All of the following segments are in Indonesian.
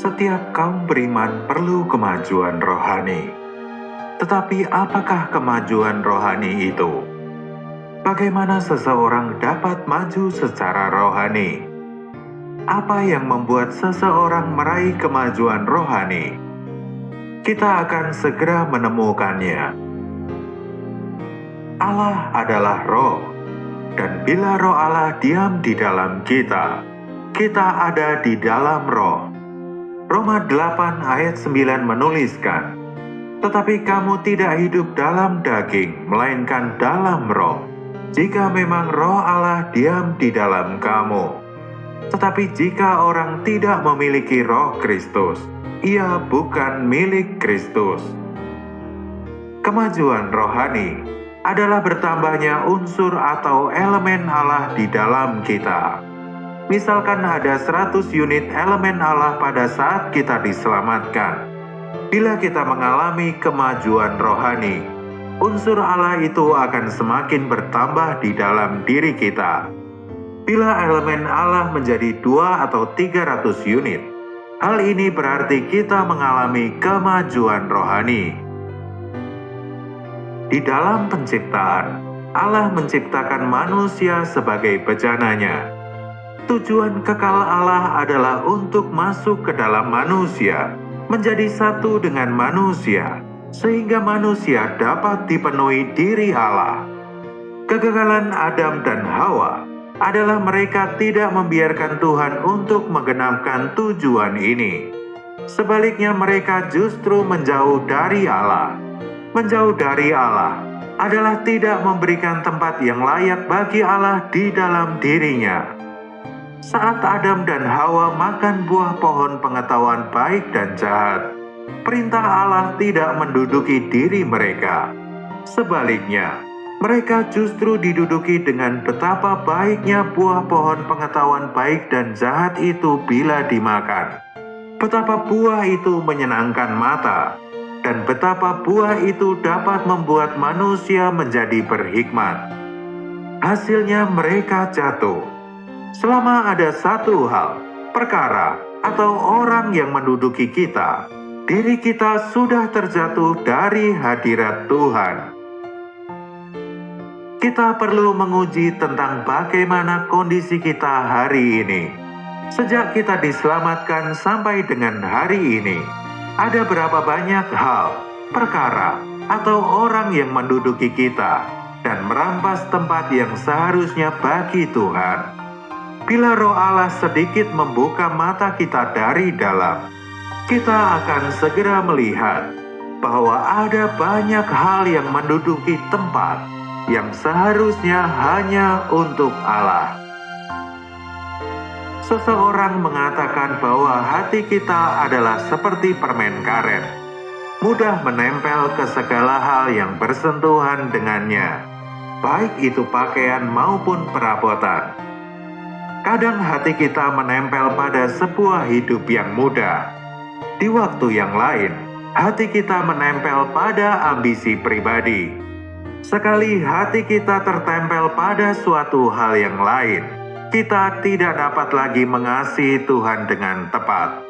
Setiap kaum beriman perlu kemajuan rohani. Tetapi apakah kemajuan rohani itu? Bagaimana seseorang dapat maju secara rohani? Apa yang membuat seseorang meraih kemajuan rohani? Kita akan segera menemukannya. Allah adalah roh, dan bila roh Allah diam di dalam kita, kita ada di dalam roh. Roma 8 ayat 9 menuliskan, "Tetapi kamu tidak hidup dalam daging, melainkan dalam roh, jika memang roh Allah diam di dalam kamu." Tetapi jika orang tidak memiliki roh Kristus, ia bukan milik Kristus. Kemajuan rohani adalah bertambahnya unsur atau elemen Allah di dalam kita. Misalkan ada 100 unit elemen Allah pada saat kita diselamatkan. Bila kita mengalami kemajuan rohani, unsur Allah itu akan semakin bertambah di dalam diri kita. Bila elemen Allah menjadi 2 atau 300 unit, hal ini berarti kita mengalami kemajuan rohani. Di dalam penciptaan, Allah menciptakan manusia sebagai bejananya. Tujuan kekal Allah adalah untuk masuk ke dalam manusia, menjadi satu dengan manusia, sehingga manusia dapat dipenuhi diri Allah. Kegagalan Adam dan Hawa adalah mereka tidak membiarkan Tuhan untuk menggenapkan tujuan ini. Sebaliknya mereka justru menjauh dari Allah. Menjauh dari Allah adalah tidak memberikan tempat yang layak bagi Allah di dalam dirinya. Saat Adam dan Hawa makan buah pohon pengetahuan baik dan jahat, perintah Allah tidak menduduki diri mereka. Sebaliknya, mereka justru diduduki dengan betapa baiknya buah pohon pengetahuan baik dan jahat itu bila dimakan. Betapa buah itu menyenangkan mata, dan betapa buah itu dapat membuat manusia menjadi berhikmat. Hasilnya mereka jatuh. Selama ada satu hal, perkara, atau orang yang menduduki kita, diri kita sudah terjatuh dari hadirat Tuhan. Kita perlu menguji tentang bagaimana kondisi kita hari ini. Sejak kita diselamatkan sampai dengan hari ini, ada berapa banyak hal, perkara, atau orang yang menduduki kita dan merampas tempat yang seharusnya bagi Tuhan. Bila roh Allah sedikit membuka mata kita dari dalam, kita akan segera melihat bahwa ada banyak hal yang menduduki tempat yang seharusnya hanya untuk Allah. Seseorang mengatakan bahwa hati kita adalah seperti permen karet, mudah menempel ke segala hal yang bersentuhan dengannya, baik itu pakaian maupun perabotan. Kadang hati kita menempel pada sebuah hidup yang mudah. Di waktu yang lain, hati kita menempel pada ambisi pribadi. Sekali hati kita tertempel pada suatu hal yang lain, kita tidak dapat lagi mengasihi Tuhan dengan tepat.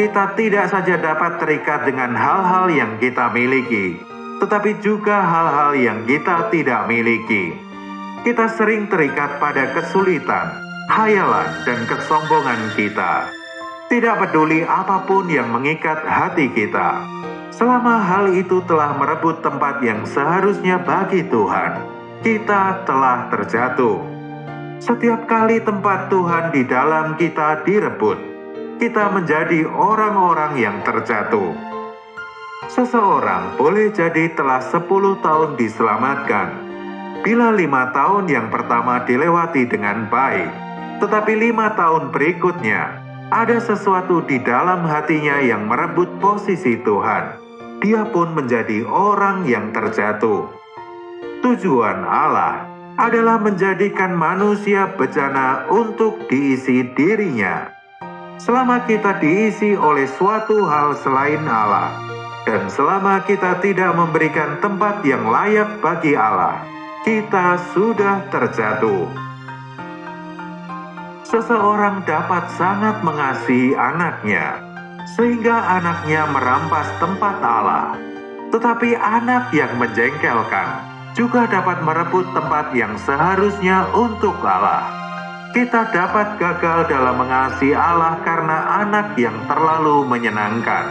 Kita tidak saja dapat terikat dengan hal-hal yang kita miliki, tetapi juga hal-hal yang kita tidak miliki. Kita sering terikat pada kesulitan, hayalan, dan kesombongan kita. Tidak peduli apapun yang mengikat hati kita, selama hal itu telah merebut tempat yang seharusnya bagi Tuhan, kita telah terjatuh. Setiap kali tempat Tuhan di dalam kita direbut, kita menjadi orang-orang yang terjatuh. Seseorang boleh jadi telah 10 tahun diselamatkan. Bila 5 tahun yang pertama dilewati dengan baik, tetapi 5 tahun berikutnya, ada sesuatu di dalam hatinya yang merebut posisi Tuhan. Dia pun menjadi orang yang terjatuh. Tujuan Allah adalah menjadikan manusia bejana untuk diisi dirinya. Selama kita diisi oleh suatu hal selain Allah, dan selama kita tidak memberikan tempat yang layak bagi Allah, kita sudah terjatuh. Seseorang dapat sangat mengasihi anaknya, sehingga anaknya merampas tempat Allah. Tetapi anak yang menjengkelkan juga dapat merebut tempat yang seharusnya untuk Allah. Kita dapat gagal dalam mengasihi Allah karena anak yang terlalu menyenangkan.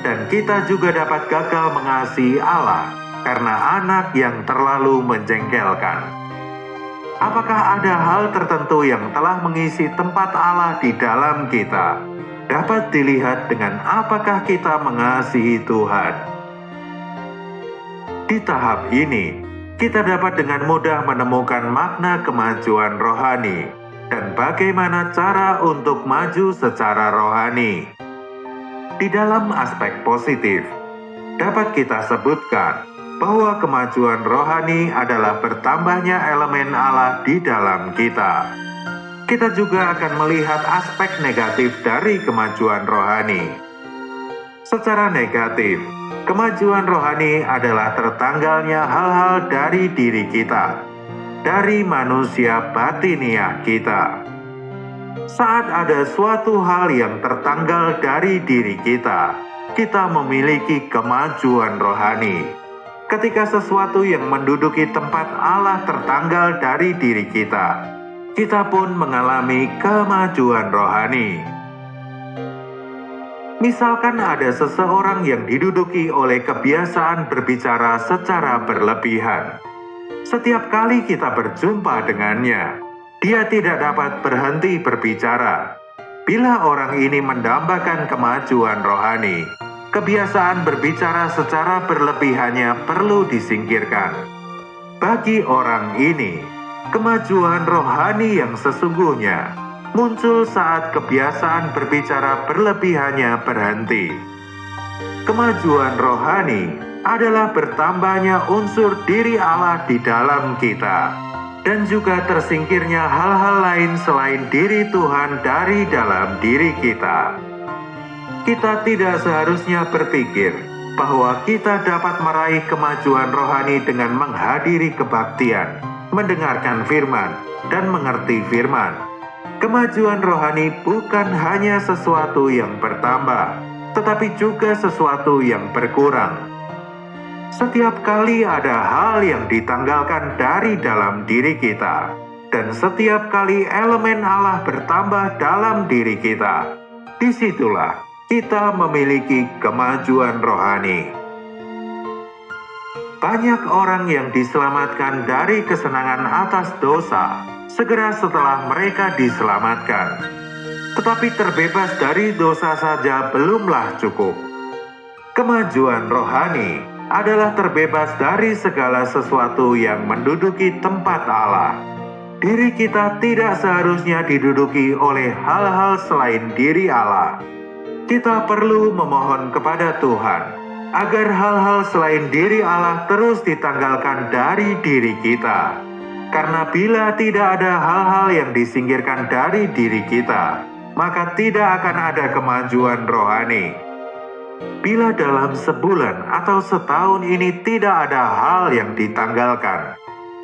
Dan kita juga dapat gagal mengasihi Allah karena anak yang terlalu menjengkelkan. Apakah ada hal tertentu yang telah mengisi tempat Allah di dalam kita? Dapat dilihat dengan apakah kita mengasihi Tuhan. Di tahap ini, kita dapat dengan mudah menemukan makna kemajuan rohani dan bagaimana cara untuk maju secara rohani. Di dalam aspek positif, dapat kita sebutkan bahwa kemajuan rohani adalah bertambahnya elemen Allah di dalam kita. Kita juga akan melihat aspek negatif dari kemajuan rohani. Secara negatif, kemajuan rohani adalah tertanggalnya hal-hal dari diri kita, dari manusia batiniah kita. Saat ada suatu hal yang tertanggal dari diri kita, kita memiliki kemajuan rohani. Ketika sesuatu yang menduduki tempat Allah tertanggal dari diri kita, kita pun mengalami kemajuan rohani. Misalkan ada seseorang yang diduduki oleh kebiasaan berbicara secara berlebihan. Setiap kali kita berjumpa dengannya, dia tidak dapat berhenti berbicara. Bila orang ini mendambakan kemajuan rohani, kebiasaan berbicara secara berlebihannya perlu disingkirkan. Bagi orang ini, kemajuan rohani yang sesungguhnya muncul saat kebiasaan berbicara berlebihannya berhenti. Kemajuan rohani adalah bertambahnya unsur diri Allah di dalam kita, dan juga tersingkirnya hal-hal lain selain diri Tuhan dari dalam diri kita. Kita tidak seharusnya berpikir bahwa kita dapat meraih kemajuan rohani dengan menghadiri kebaktian, mendengarkan firman, dan mengerti firman. Kemajuan rohani bukan hanya sesuatu yang bertambah, tetapi juga sesuatu yang berkurang. Setiap kali ada hal yang ditanggalkan dari dalam diri kita, dan setiap kali elemen Allah bertambah dalam diri kita, disitulah kita memiliki kemajuan rohani. Banyak orang yang diselamatkan dari kesenangan atas dosa segera setelah mereka diselamatkan. Tetapi terbebas dari dosa saja belumlah cukup. Kemajuan rohani adalah terbebas dari segala sesuatu yang menduduki tempat Allah. Diri kita tidak seharusnya diduduki oleh hal-hal selain diri Allah. Kita perlu memohon kepada Tuhan agar hal-hal selain diri Allah terus ditanggalkan dari diri kita. Karena bila tidak ada hal-hal yang disingkirkan dari diri kita, maka tidak akan ada kemajuan rohani. Bila dalam sebulan atau setahun ini tidak ada hal yang ditanggalkan,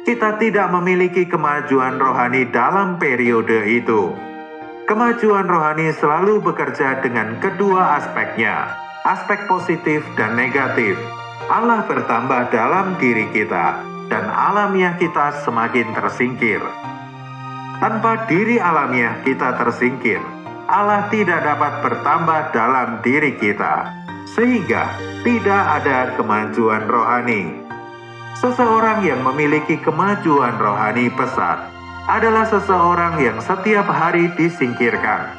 kita tidak memiliki kemajuan rohani dalam periode itu. Kemajuan rohani selalu bekerja dengan kedua aspeknya, aspek positif dan negatif. Allah bertambah dalam diri kita, dan alamiah kita semakin tersingkir. Tanpa diri alamiah kita tersingkir, Allah tidak dapat bertambah dalam diri kita, sehingga tidak ada kemajuan rohani. Seseorang yang memiliki kemajuan rohani pesat adalah seseorang yang setiap hari disingkirkan.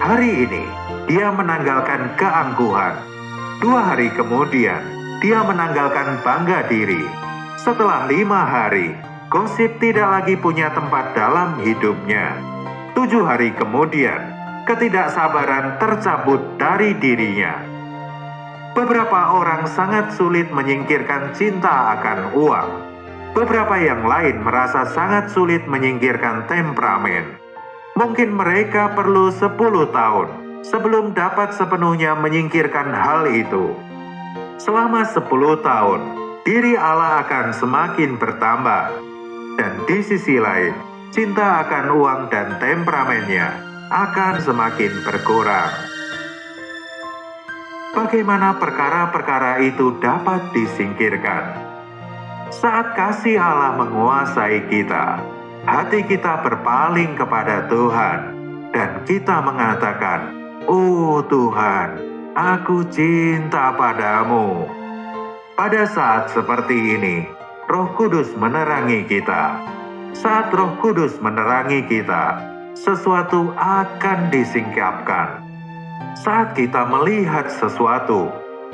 Hari ini, dia menanggalkan keangkuhan. 2 hari kemudian, dia menanggalkan bangga diri. Setelah 5 hari, gosip tidak lagi punya tempat dalam hidupnya. 7 hari kemudian, ketidaksabaran tercabut dari dirinya. Beberapa orang sangat sulit menyingkirkan cinta akan uang. Beberapa yang lain merasa sangat sulit menyingkirkan temperamen. Mungkin mereka perlu 10 tahun sebelum dapat sepenuhnya menyingkirkan hal itu. Selama 10 tahun, diri Allah akan semakin bertambah. Dan di sisi lain, cinta akan uang dan temperamennya akan semakin berkurang. bagaimana perkara-perkara itu dapat disingkirkan. Saat kasih Allah menguasai kita, hati kita berpaling kepada Tuhan, dan kita mengatakan, "Oh Tuhan, aku cinta padamu." Pada saat seperti ini, Roh Kudus menerangi kita. Saat Roh Kudus menerangi kita, sesuatu akan disingkapkan. Saat kita melihat sesuatu,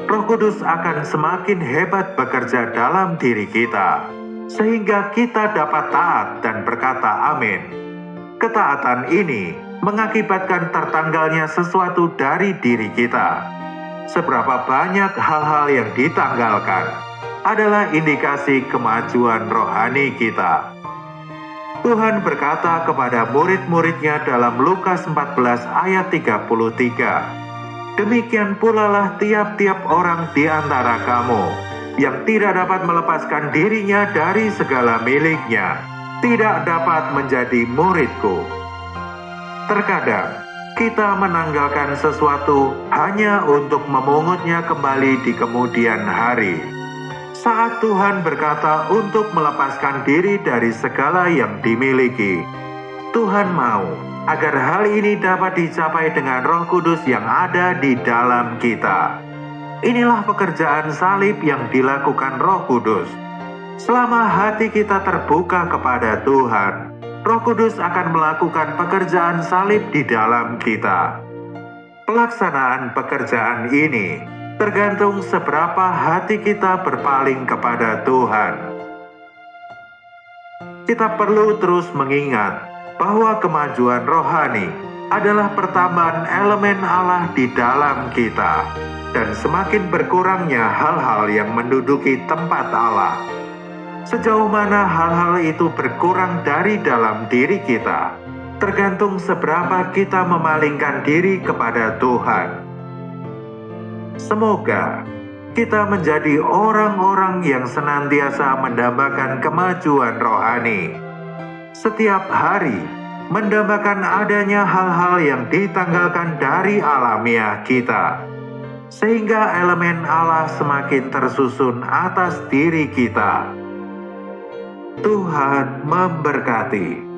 Roh Kudus akan semakin hebat bekerja dalam diri kita, sehingga kita dapat taat dan berkata amin. Ketaatan ini mengakibatkan tertanggalnya sesuatu dari diri kita. Seberapa banyak hal-hal yang ditanggalkan adalah indikasi kemajuan rohani kita. Tuhan berkata kepada murid-muridnya dalam Lukas 14 ayat 33, "Demikian pula lah tiap-tiap orang di antara kamu yang tidak dapat melepaskan dirinya dari segala miliknya, tidak dapat menjadi muridku." Terkadang kita menanggalkan sesuatu hanya untuk memungutnya kembali di kemudian hari. Saat Tuhan berkata untuk melepaskan diri dari segala yang dimiliki, Tuhan mau agar hal ini dapat dicapai dengan Roh Kudus yang ada di dalam kita. Inilah pekerjaan salib yang dilakukan Roh Kudus. Selama hati kita terbuka kepada Tuhan, Roh Kudus akan melakukan pekerjaan salib di dalam kita. Pelaksanaan pekerjaan ini tergantung seberapa hati kita berpaling kepada Tuhan. Kita perlu terus mengingat bahwa kemajuan rohani adalah pertambahan elemen Allah di dalam kita, dan semakin berkurangnya hal-hal yang menduduki tempat Allah. Sejauh mana hal-hal itu berkurang dari dalam diri kita, tergantung seberapa kita memalingkan diri kepada Tuhan. Semoga kita menjadi orang-orang yang senantiasa mendambakan kemajuan rohani. Setiap hari mendambakan adanya hal-hal yang ditanggalkan dari alamiah kita, sehingga elemen Allah semakin tersusun atas diri kita. Tuhan memberkati.